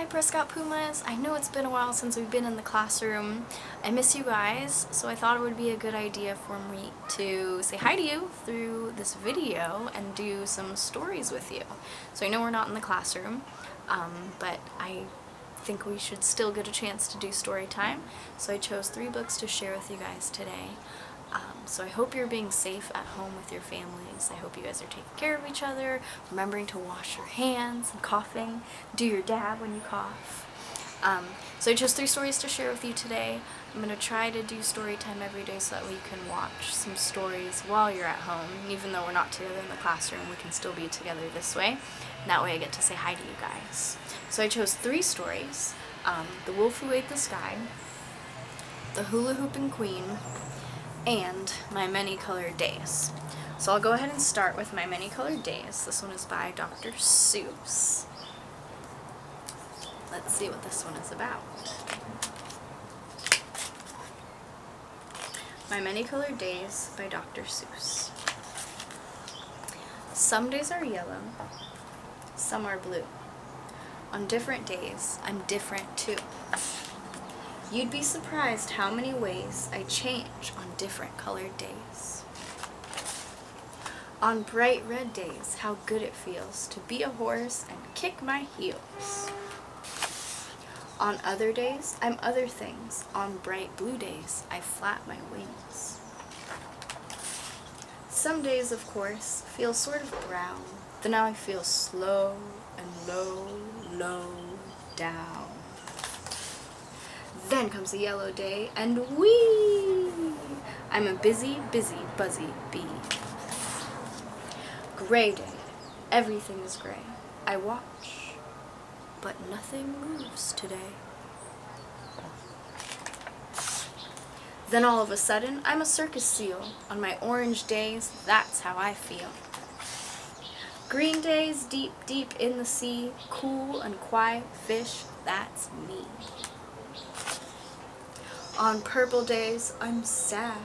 Hi Prescott Pumas! I know it's been a while since we've been in the classroom. I miss you guys, so I thought it would be a good idea for me to say hi to you through this video and do some stories with you. So I know we're not in the classroom, but I think we should still get a chance to do story time. So I chose 3 books to share with you guys today. So I hope you're being safe at home with your families. I hope you guys are taking care of each other, remembering to wash your hands and coughing. Do your dab when you cough. So I chose 3 stories to share with you today. I'm going to try to do story time every day so that we can watch some stories while you're at home. Even though we're not together in the classroom, we can still be together this way. And that way I get to say hi to you guys. So I chose 3 stories. The Wolf Who Ate the Sky, The Hula-Hoopin Queen, and My Many-Colored Days. So I'll go ahead and start with My Many-Colored Days. This one is by Dr. Seuss. Let's see what this one is about. My Many-Colored Days by Dr. Seuss. Some days are yellow, some are blue. On different days, I'm different too. You'd be surprised how many ways I change on different colored days. On bright red days, how good it feels to be a horse and kick my heels. On other days, I'm other things. On bright blue days, I flap my wings. Some days, of course, feel sort of brown. Then I feel slow and low, low down. Then comes a yellow day, and whee! I'm a busy, busy, buzzy bee. Gray day. Everything is gray. I watch, but nothing moves today. Then all of a sudden, I'm a circus seal. On my orange days, that's how I feel. Green days, deep, deep in the sea, cool and quiet fish, that's me. On purple days, I'm sad.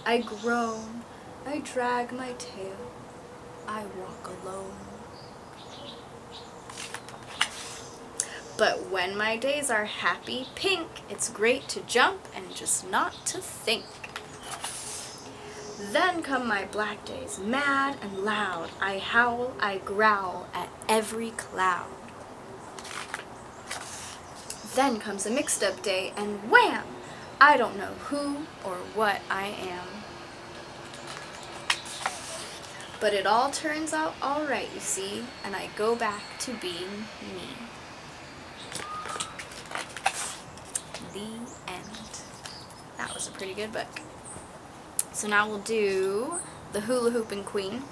I groan. I drag my tail. I walk alone. But when my days are happy pink, it's great to jump and just not to think. Then come my black days, mad and loud. I howl, I growl at every cloud. Then comes a mixed up day, and wham! I don't know who or what I am. But it all turns out alright, you see, and I go back to being me. The end. That was a pretty good book. So now we'll do The Hula-Hoopin Queen.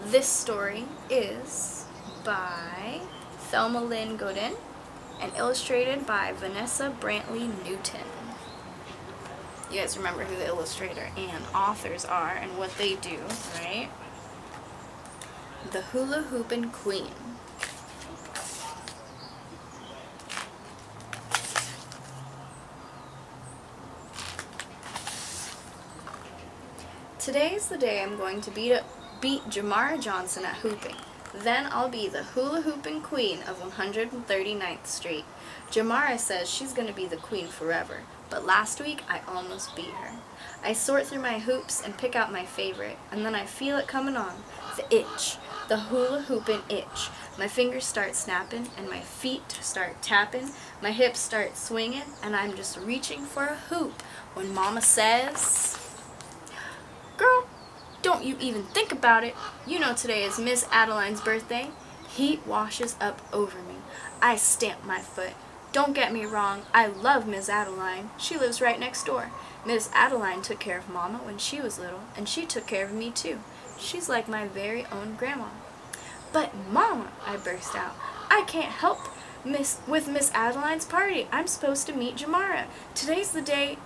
This story is by Thelma Lynne Godin and illustrated by Vanessa Brantley-Newton. You guys remember who the illustrator and authors are and what they do, right? The Hula-Hoopin Queen. Today's the day I'm going to beat Jamara Johnson at hooping. Then I'll be the Hula-Hoopin Queen of 139th Street. Jamara says she's going to be the queen forever, but last week I almost beat her. I sort through my hoops and pick out my favorite, and then I feel it coming on. The itch. The hula-hoopin' itch. My fingers start snapping, and my feet start tapping. My hips start swinging, and I'm just reaching for a hoop when Mama says, "Girl, don't you even think about it. You know today is Miss Adeline's birthday." Heat washes up over me. I stamp my foot. Don't get me wrong, I love Miss Adeline. She lives right next door. Miss Adeline took care of Mama when she was little, and she took care of me too. She's like my very own grandma. "But Mama," I burst out, "I can't help with Miss Adeline's party. I'm supposed to meet Jamara. Today's the day."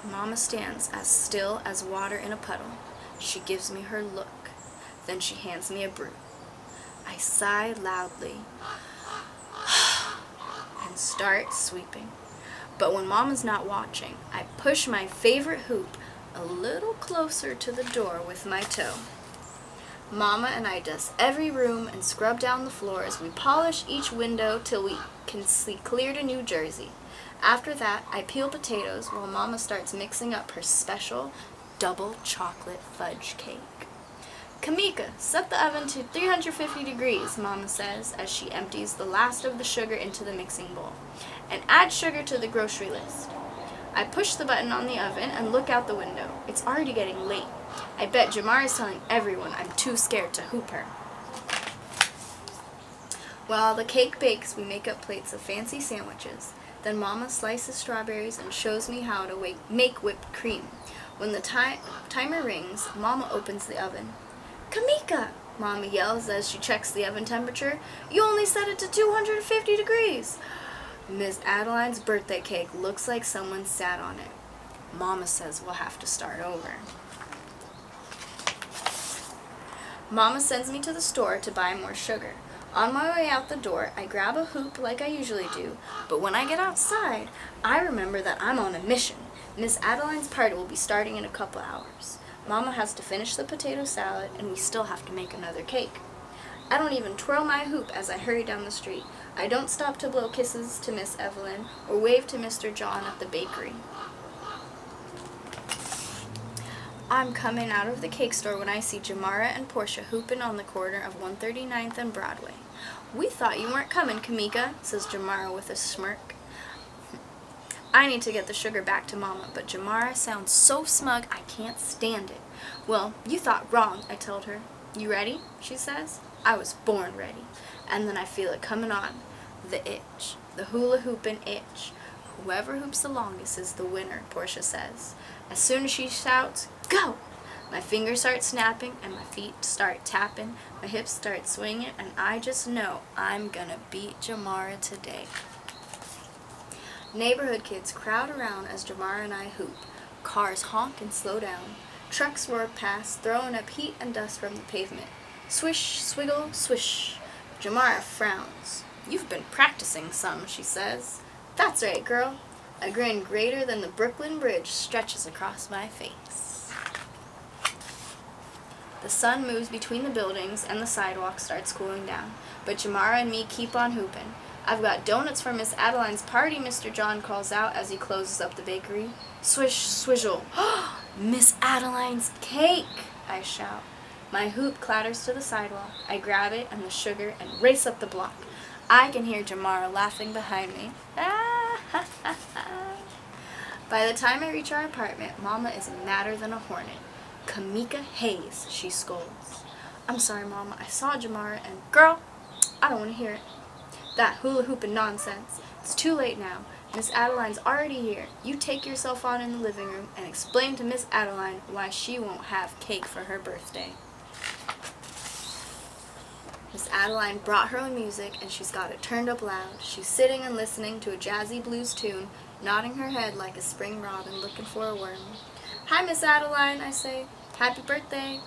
Mama stands as still as water in a puddle. She gives me her look. Then she hands me a broom. I sigh loudly and start sweeping. But when Mama's not watching, I push my favorite hoop a little closer to the door with my toe. Mama and I dust every room and scrub down the floors. We polish each window till we can see clear to New Jersey. After that, I peel potatoes while Mama starts mixing up her special double chocolate fudge cake. Kamika, set the oven to 350 degrees, Mama says as she empties the last of the sugar into the mixing bowl. And add sugar to the grocery list. I push the button on the oven and look out the window. It's already getting late. I bet Jamar is telling everyone I'm too scared to hoop her. While the cake bakes, we make up plates of fancy sandwiches. Then Mama slices strawberries and shows me how to make whipped cream. When the timer rings, Mama opens the oven. Kamika, Mama yells as she checks the oven temperature. You only set it to 250 degrees. Miss Adeline's birthday cake looks like someone sat on it. Mama says we'll have to start over. Mama sends me to the store to buy more sugar. On my way out the door, I grab a hoop like I usually do, but when I get outside, I remember that I'm on a mission. Miss Adeline's party will be starting in a couple hours. Mama has to finish the potato salad, and we still have to make another cake. I don't even twirl my hoop as I hurry down the street. I don't stop to blow kisses to Miss Evelyn or wave to Mr. John at the bakery. I'm coming out of the cake store when I see Jamara and Portia hooping on the corner of 139th and Broadway. We thought you weren't coming, Kamika, says Jamara with a smirk. I need to get the sugar back to Mama, but Jamara sounds so smug I can't stand it. Well, you thought wrong, I told her. You ready? She says. I was born ready. And then I feel it coming on. The itch. The hula-hoopin' itch. Whoever hoops the longest is the winner, Portia says. As soon as she shouts, go! My fingers start snapping and my feet start tapping. My hips start swinging and I just know I'm gonna beat Jamara today. Neighborhood kids crowd around as Jamara and I hoop. Cars honk and slow down. Trucks roar past, throwing up heat and dust from the pavement. Swish, swiggle, swish. Jamara frowns. You've been practicing some, she says. That's right, girl. A grin greater than the Brooklyn Bridge stretches across my face. The sun moves between the buildings and the sidewalk starts cooling down, but Jamara and me keep on hooping. I've got donuts for Miss Adeline's party, Mr. John calls out as he closes up the bakery. Swish, swizzle. Miss Adeline's cake, I shout. My hoop clatters to the sidewalk. I grab it and the sugar and race up the block. I can hear Jamara laughing behind me. By the time I reach our apartment, Mama is madder than a hornet. Kamika Hayes, she scolds. I'm sorry, Mama. I saw Jamara and, girl, I don't want to hear it. That hula-hoopin' nonsense. It's too late now. Miss Adeline's already here. You take yourself on in the living room and explain to Miss Adeline why she won't have cake for her birthday. Miss Adeline brought her own music and she's got it turned up loud. She's sitting and listening to a jazzy blues tune, nodding her head like a spring robin looking for a worm. Hi, Miss Adeline, I say. Happy birthday.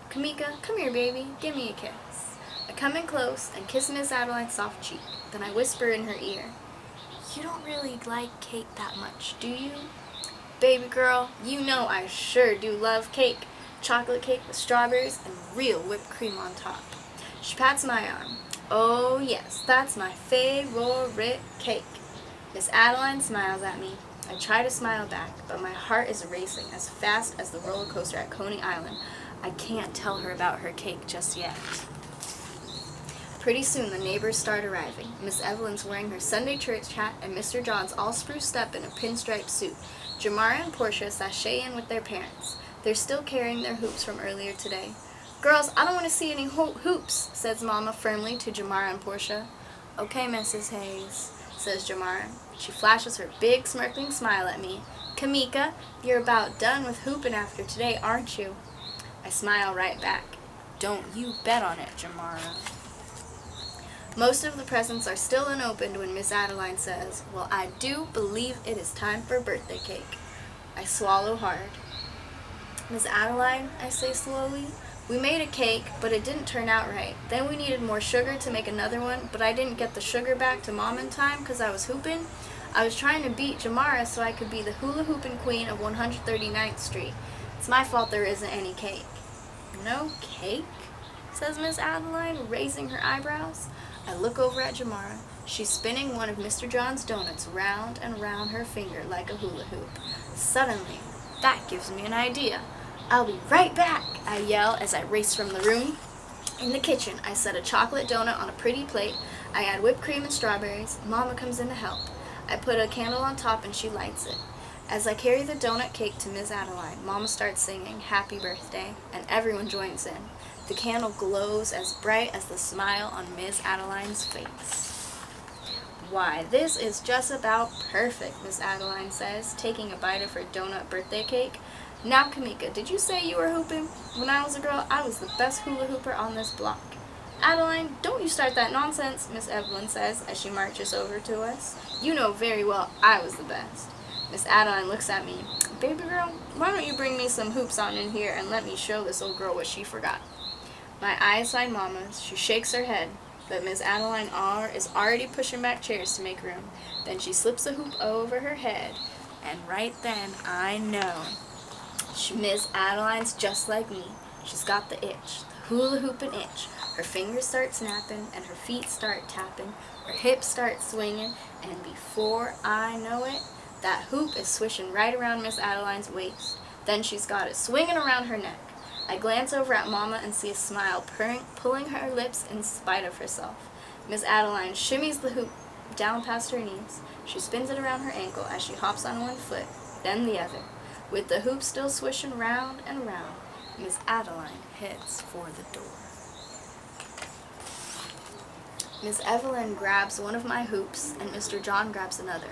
Kamika, come here, baby. Give me a kiss. I come in close and kiss Miss Adeline's soft cheek. Then I whisper in her ear, you don't really like cake that much, do you? Baby girl, you know I sure do love cake. Chocolate cake with strawberries and real whipped cream on top. She pats my arm. Oh yes, that's my favorite cake. Miss Adeline smiles at me. I try to smile back, but my heart is racing as fast as the roller coaster at Coney Island. I can't tell her about her cake just yet. Pretty soon the neighbors start arriving. Miss Evelyn's wearing her Sunday church hat and Mr. John's all spruced up in a pinstripe suit. Jamara and Portia sashay in with their parents. They're still carrying their hoops from earlier today. Girls, I don't want to see any hoops, says Mama firmly to Jamara and Portia. Okay, Mrs. Hayes, says Jamara. She flashes her big smirking smile at me. Kamika, you're about done with hooping after today, aren't you? I smile right back. Don't you bet on it, Jamara. Most of the presents are still unopened when Miss Adeline says, well, I do believe it is time for birthday cake. I swallow hard. Miss Adeline, I say slowly, we made a cake, but it didn't turn out right. Then we needed more sugar to make another one, but I didn't get the sugar back to Mom in time because I was hooping. I was trying to beat Jamara so I could be the Hula-Hoopin Queen of 139th Street. It's my fault there isn't any cake. No cake? says Miss Adeline, raising her eyebrows. I look over at Jamara. She's spinning one of Mr. John's donuts round and round her finger like a hula hoop. Suddenly, that gives me an idea. I'll be right back, I yell as I race from the room. In the kitchen, I set a chocolate donut on a pretty plate. I add whipped cream and strawberries. Mama comes in to help. I put a candle on top and she lights it. As I carry the donut cake to Miss Adeline, Mama starts singing Happy Birthday, and everyone joins in. The candle glows as bright as the smile on Miss Adeline's face. Why, this is just about perfect, Miss Adeline says, taking a bite of her donut birthday cake. Now, Kamika, did you say you were hooping? When I was a girl, I was the best hula hooper on this block. Adeline, don't you start that nonsense, Miss Evelyn says as she marches over to us. You know very well I was the best. Miss Adeline looks at me. Baby girl, why don't you bring me some hoops on in here and let me show this old girl what she forgot? My eyes find Mama's. She shakes her head, but Miss Adeline is already pushing back chairs to make room. Then she slips a hoop over her head, and right then I know. Miss Adeline's just like me. She's got the itch, the hula-hoopin' itch. Her fingers start snapping, and her feet start tapping. Her hips start swinging, and before I know it, that hoop is swishing right around Miss Adeline's waist. Then she's got it swinging around her neck. I glance over at Mama and see a smile pulling her lips in spite of herself. Miss Adeline shimmies the hoop down past her knees. She spins it around her ankle as she hops on one foot, then the other. With the hoop still swishing round and round, Miss Adeline heads for the door. Miss Evelyn grabs one of my hoops, and Mr. John grabs another.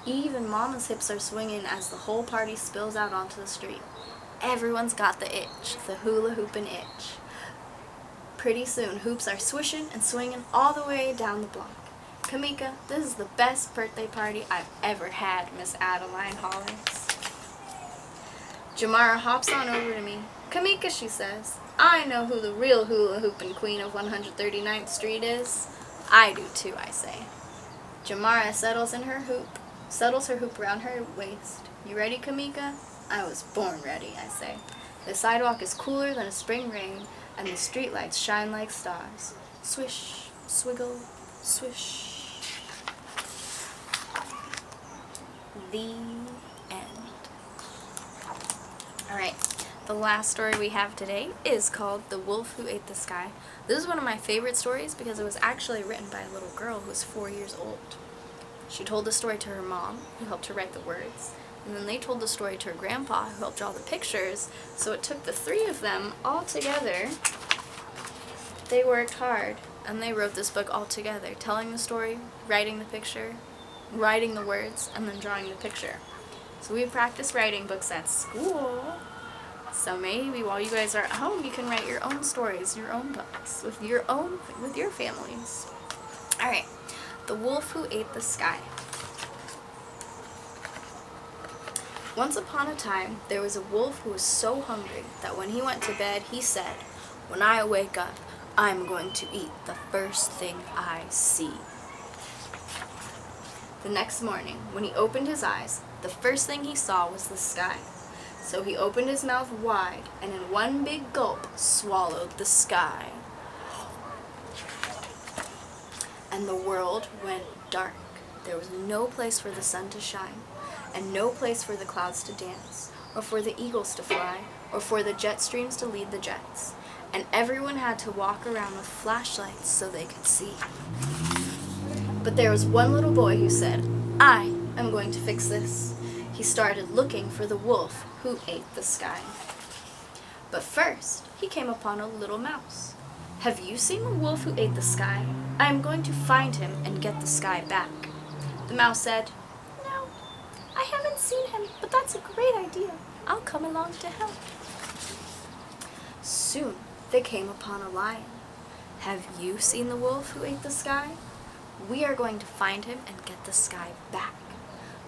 Even Mama's hips are swinging as the whole party spills out onto the street. Everyone's got the itch, the hula-hoopin' itch. Pretty soon, hoops are swishing and swinging all the way down the block. Kamika, this is the best birthday party I've ever had, Miss Adeline hollers. Jamara hops on over to me. Kamika, she says, I know who the real hula-hoopin' queen of 139th Street is. I do too, I say. Jamara settles her hoop around her waist. You ready, Kamika? I was born ready, I say. The sidewalk is cooler than a spring rain, and the streetlights shine like stars. Swish, swiggle, swish. The end. Alright, the last story we have today is called The Wolf Who Ate the Sky. This is one of my favorite stories because it was actually written by a little girl who was 4 years old. She told the story to her mom, who helped her write the words, and then they told the story to her grandpa, who helped draw the pictures, so it took the three of them all together. They worked hard, and they wrote this book all together, telling the story, writing the picture, writing the words, and then drawing the picture. So we practice writing books at school, so maybe while you guys are at home, you can write your own stories, your own books, with your families. Alright, The Wolf Who Ate the Sky. Once upon a time, there was a wolf who was so hungry that when he went to bed, he said, "When I wake up, I'm going to eat the first thing I see." The next morning, when he opened his eyes, the first thing he saw was the sky. So he opened his mouth wide and in one big gulp swallowed the sky. And the world went dark. There was no place for the sun to shine, and no place for the clouds to dance, or for the eagles to fly, or for the jet streams to lead the jets. And everyone had to walk around with flashlights so they could see. But there was one little boy who said, "I am going to fix this." He started looking for the wolf who ate the sky. But first, he came upon a little mouse. "Have you seen the wolf who ate the sky? I am going to find him and get the sky back." The mouse said, "No, I haven't seen him, but that's a great idea. I'll come along to help." Soon, they came upon a lion. "Have you seen the wolf who ate the sky? We are going to find him and get the sky back."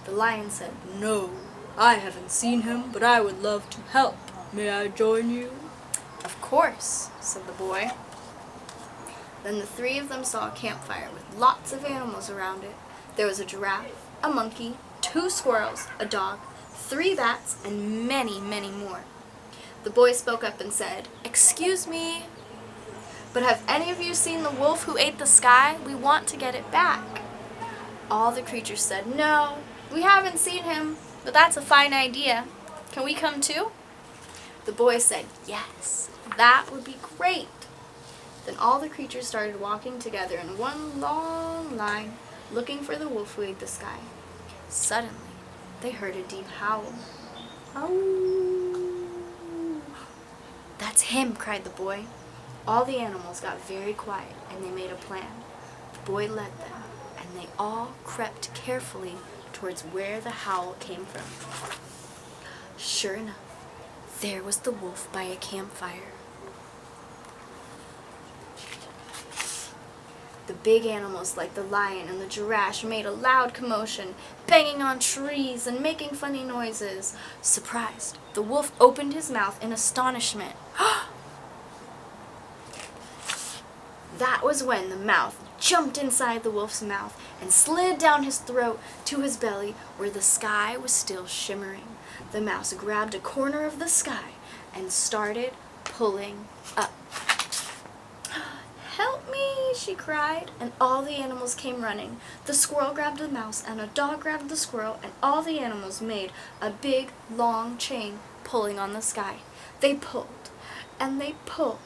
The lion said, "No, I haven't seen him, but I would love to help. May I join you?" "Of course," said the boy. Then the three of them saw a campfire with lots of animals around it. There was a giraffe, a monkey, 2 squirrels, a dog, 3 bats, and many, many more. The boy spoke up and said, "Excuse me." But have any of you seen the wolf who ate the sky? We want to get it back. All the creatures said, no, we haven't seen him, but that's a fine idea. Can we come too? The boy said, yes, that would be great. Then all the creatures started walking together in one long line, looking for the wolf who ate the sky. Suddenly, they heard a deep howl. "Ow!" "That's him," cried the boy. All the animals got very quiet, and they made a plan. The boy led them, and they all crept carefully towards where the howl came from. Sure enough, there was the wolf by a campfire. The big animals like the lion and the giraffe made a loud commotion, banging on trees and making funny noises. Surprised, the wolf opened his mouth in astonishment. That was when the mouse jumped inside the wolf's mouth and slid down his throat to his belly where the sky was still shimmering. The mouse grabbed a corner of the sky and started pulling up. "Help me," she cried, and all the animals came running. The squirrel grabbed the mouse, and a dog grabbed the squirrel, and all the animals made a big, long chain pulling on the sky. They pulled, and they pulled,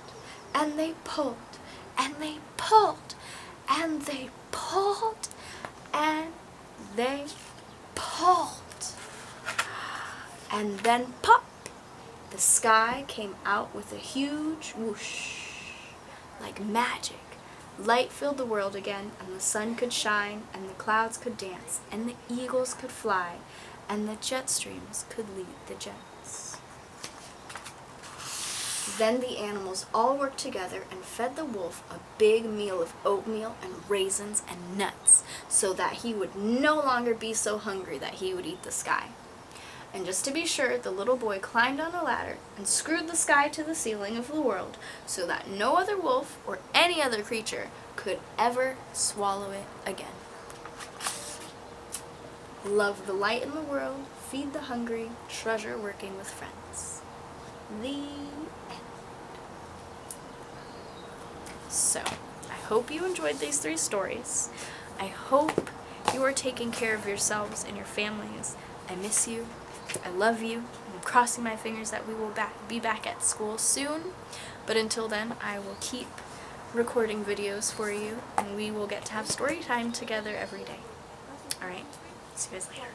and they pulled, and they pulled, and they pulled, and they pulled. And then pop! The sky came out with a huge whoosh. Like magic, light filled the world again, and the sun could shine, and the clouds could dance, and the eagles could fly, and the jet streams could lead the jets. Then the animals all worked together and fed the wolf a big meal of oatmeal and raisins and nuts, so that he would no longer be so hungry that he would eat the sky. And just to be sure, the little boy climbed on a ladder and screwed the sky to the ceiling of the world so that no other wolf or any other creature could ever swallow it again. Love the light in the world, feed the hungry, treasure working with friends. The end. So, I hope you enjoyed these 3 stories. I hope you are taking care of yourselves and your families. I miss you. I love you. I'm crossing my fingers that we will be back at school soon. But until then, I will keep recording videos for you, and we will get to have story time together every day. Alright, see you guys later.